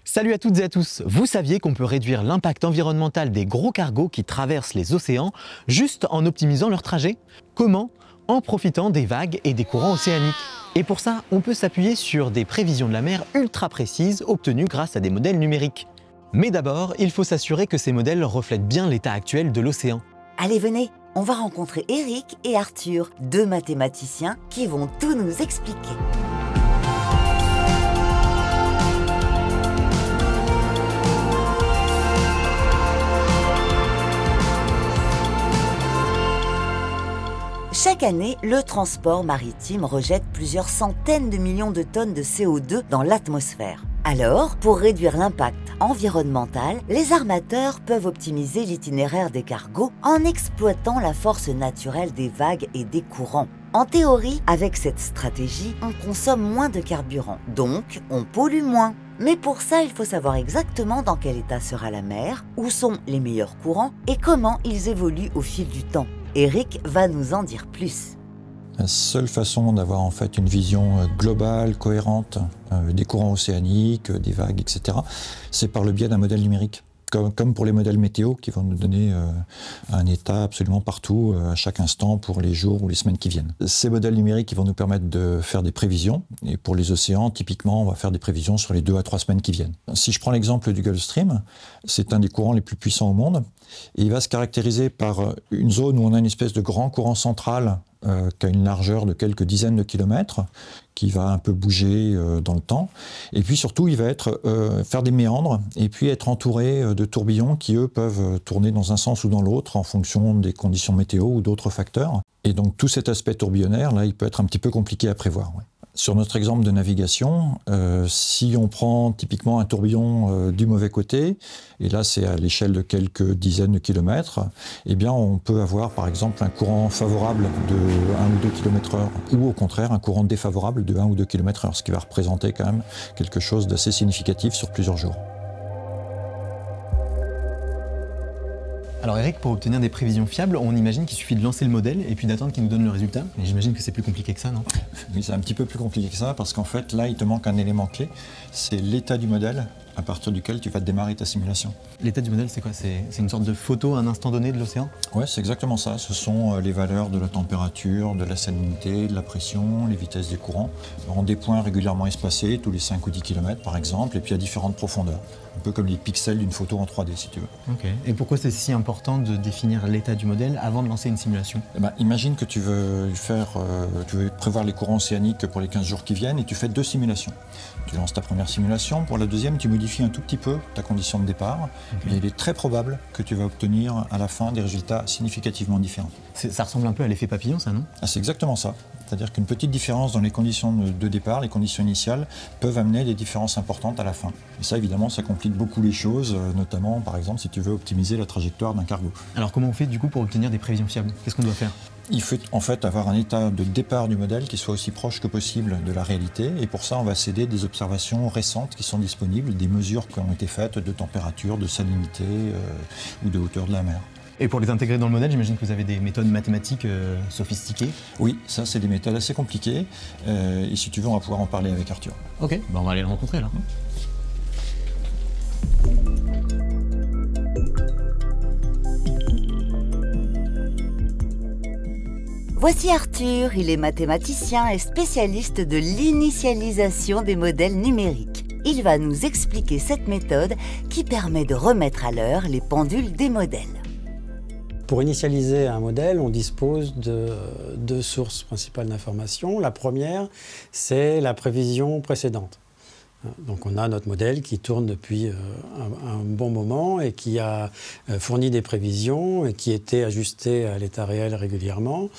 Salut à toutes et à tous. Vous saviez qu'on peut réduire l'impact environnemental des gros cargos qui traversent les océans juste en optimisant leur trajet? Comment? En profitant des vagues et des courants océaniques. Et pour ça, on peut s'appuyer sur des prévisions de la mer ultra précises obtenues grâce à des modèles numériques. Mais d'abord, il faut s'assurer que ces modèles reflètent bien l'état actuel de l'océan. Allez, venez, on va rencontrer Eric et Arthur, deux mathématiciens qui vont tout nous expliquer. Chaque année, le transport maritime rejette plusieurs centaines de millions de tonnes de CO2 dans l'atmosphère. Alors, pour réduire l'impact environnemental, les armateurs peuvent optimiser l'itinéraire des cargos en exploitant la force naturelle des vagues et des courants. En théorie, avec cette stratégie, on consomme moins de carburant, donc on pollue moins. Mais pour ça, il faut savoir exactement dans quel état sera la mer, où sont les meilleurs courants et comment ils évoluent au fil du temps. Eric va nous en dire plus. La seule façon d'avoir en fait une vision globale, cohérente des courants océaniques, des vagues, etc., c'est par le biais d'un modèle numérique. Comme pour les modèles météo qui vont nous donner un état absolument partout, à chaque instant, pour les jours ou les semaines qui viennent. Ces modèles numériques qui vont nous permettre de faire des prévisions. Et pour les océans, typiquement, on va faire des prévisions sur les 2 à 3 semaines qui viennent. Si je prends l'exemple du Gulf Stream, c'est un des courants les plus puissants au monde. Et il va se caractériser par une zone où on a une espèce de grand courant central qui a une largeur de quelques dizaines de kilomètres, qui va un peu bouger dans le temps. Et puis surtout, il va faire des méandres et puis être entouré de tourbillons qui, eux, peuvent tourner dans un sens ou dans l'autre en fonction des conditions météo ou d'autres facteurs. Et donc tout cet aspect tourbillonnaire, là, il peut être un petit peu compliqué à prévoir. Ouais. Sur notre exemple de navigation, si on prend typiquement un tourbillon du mauvais côté, et là c'est à l'échelle de quelques dizaines de kilomètres, eh bien on peut avoir par exemple un courant favorable de 1 ou 2 km/h, ou au contraire un courant défavorable de 1 ou 2 km/h, ce qui va représenter quand même quelque chose d'assez significatif sur plusieurs jours. Alors Eric, pour obtenir des prévisions fiables, on imagine qu'il suffit de lancer le modèle et puis d'attendre qu'il nous donne le résultat. Mais j'imagine que c'est plus compliqué que ça, non? Oui, c'est un petit peu plus compliqué que ça, parce qu'en fait, là, il te manque un élément clé, c'est l'état du modèle à partir duquel tu vas démarrer ta simulation. L'état du modèle, c'est quoi? C'est une sorte de photo à un instant donné de l'océan? Oui, c'est exactement ça. Ce sont les valeurs de la température, de la salinité, de la pression, les vitesses des courants, en des points régulièrement espacés, tous les 5 ou 10 km par exemple, et puis à différentes profondeurs. Un peu comme les pixels d'une photo en 3D, si tu veux. Ok. Et pourquoi c'est si important de définir l'état du modèle avant de lancer une simulation? Imagine que tu veux prévoir les courants océaniques pour les 15 jours qui viennent et tu fais 2 simulations. Tu lances ta première simulation, pour la deuxième, tu modifies un tout petit peu ta condition de départ, mais il est très probable que tu vas obtenir à la fin des résultats significativement différents. Ça ressemble un peu à l'effet papillon, ça, non? C'est exactement ça. C'est-à-dire qu'une petite différence dans les conditions de départ, les conditions initiales, peuvent amener des différences importantes à la fin. Et ça, évidemment, ça complique beaucoup les choses, notamment, par exemple, si tu veux optimiser la trajectoire d'un cargo. Alors comment on fait, du coup, pour obtenir des prévisions fiables? Qu'est-ce qu'on doit faire? Il faut en fait avoir un état de départ du modèle qui soit aussi proche que possible de la réalité. Et pour ça, on va s'aider des observations récentes qui sont disponibles, des mesures qui ont été faites de température, de salinité ou de hauteur de la mer. Et pour les intégrer dans le modèle, j'imagine que vous avez des méthodes mathématiques sophistiquées. Oui, ça c'est des méthodes assez compliquées. Et si tu veux, on va pouvoir en parler avec Arthur. Ok, on va aller le rencontrer là. Voici Arthur, il est mathématicien et spécialiste de l'initialisation des modèles numériques. Il va nous expliquer cette méthode qui permet de remettre à l'heure les pendules des modèles. Pour initialiser un modèle, on dispose de 2 sources principales d'information. La première, c'est la prévision précédente. Donc on a notre modèle qui tourne depuis un bon moment et qui a fourni des prévisions et qui était ajusté à l'état réel régulièrement.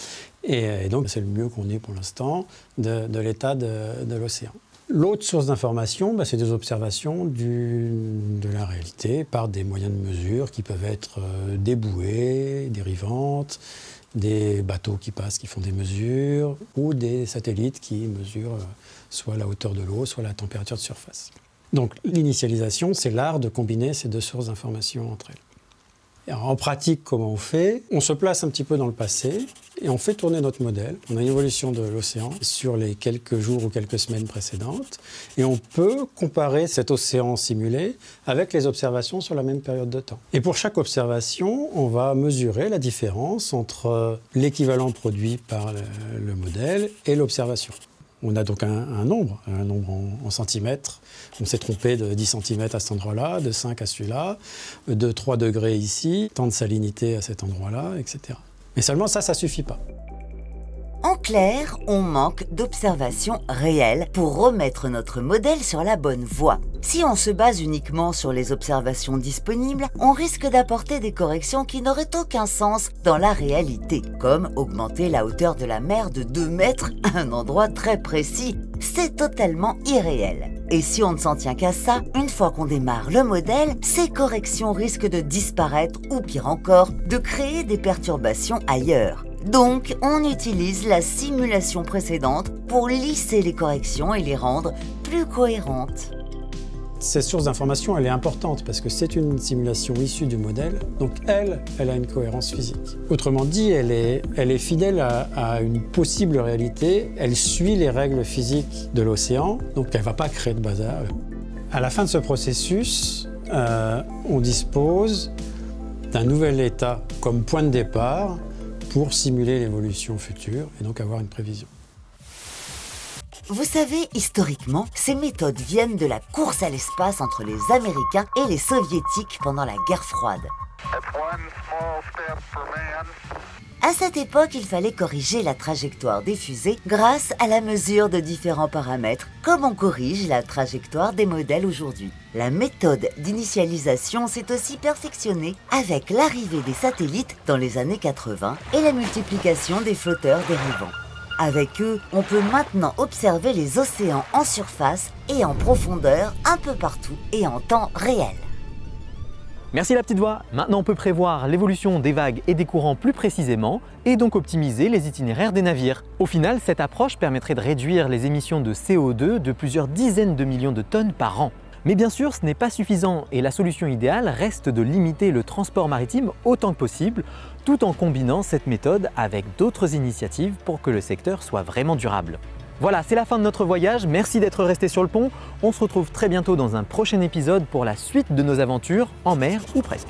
Et donc c'est le mieux qu'on ait pour l'instant de l'état de l'océan. L'autre source d'information, c'est des observations de la réalité par des moyens de mesure qui peuvent être des bouées dérivantes, des bateaux qui passent, qui font des mesures, ou des satellites qui mesurent soit la hauteur de l'eau, soit la température de surface. Donc l'initialisation, c'est l'art de combiner ces 2 sources d'information entre elles. Alors, en pratique, comment on fait? On se place un petit peu dans le passé et on fait tourner notre modèle. On a une évolution de l'océan sur les quelques jours ou quelques semaines précédentes et on peut comparer cet océan simulé avec les observations sur la même période de temps. Et pour chaque observation, on va mesurer la différence entre l'équivalent produit par le modèle et l'observation. On a donc un nombre en centimètres. On s'est trompé de 10 cm à cet endroit-là, de 5 à celui-là, de 3 degrés ici, tant de salinité à cet endroit-là, etc. Mais seulement ça ne suffit pas. En clair, on manque d'observations réelles pour remettre notre modèle sur la bonne voie. Si on se base uniquement sur les observations disponibles, on risque d'apporter des corrections qui n'auraient aucun sens dans la réalité, comme augmenter la hauteur de la mer de 2 mètres à un endroit très précis. C'est totalement irréel. Et si on ne s'en tient qu'à ça, une fois qu'on démarre le modèle, ces corrections risquent de disparaître ou pire encore, de créer des perturbations ailleurs. Donc, on utilise la simulation précédente pour lisser les corrections et les rendre plus cohérentes. Cette source d'information, elle est importante parce que c'est une simulation issue du modèle, donc elle a une cohérence physique. Autrement dit, elle est fidèle à une possible réalité, elle suit les règles physiques de l'océan, donc elle ne va pas créer de bazar. À la fin de ce processus, on dispose d'un nouvel état comme point de départ pour simuler l'évolution future et donc avoir une prévision. Vous savez, historiquement, ces méthodes viennent de la course à l'espace entre les Américains et les Soviétiques pendant la guerre froide. À cette époque, il fallait corriger la trajectoire des fusées grâce à la mesure de différents paramètres, comme on corrige la trajectoire des modèles aujourd'hui. La méthode d'initialisation s'est aussi perfectionnée avec l'arrivée des satellites dans les années 80 et la multiplication des flotteurs dérivants. Avec eux, on peut maintenant observer les océans en surface et en profondeur un peu partout et en temps réel. Merci la petite voix. Maintenant on peut prévoir l'évolution des vagues et des courants plus précisément et donc optimiser les itinéraires des navires. Au final, cette approche permettrait de réduire les émissions de CO2 de plusieurs dizaines de millions de tonnes par an. Mais bien sûr, ce n'est pas suffisant et la solution idéale reste de limiter le transport maritime autant que possible, tout en combinant cette méthode avec d'autres initiatives pour que le secteur soit vraiment durable. Voilà, c'est la fin de notre voyage, merci d'être resté sur le pont. On se retrouve très bientôt dans un prochain épisode pour la suite de nos aventures en mer ou presque.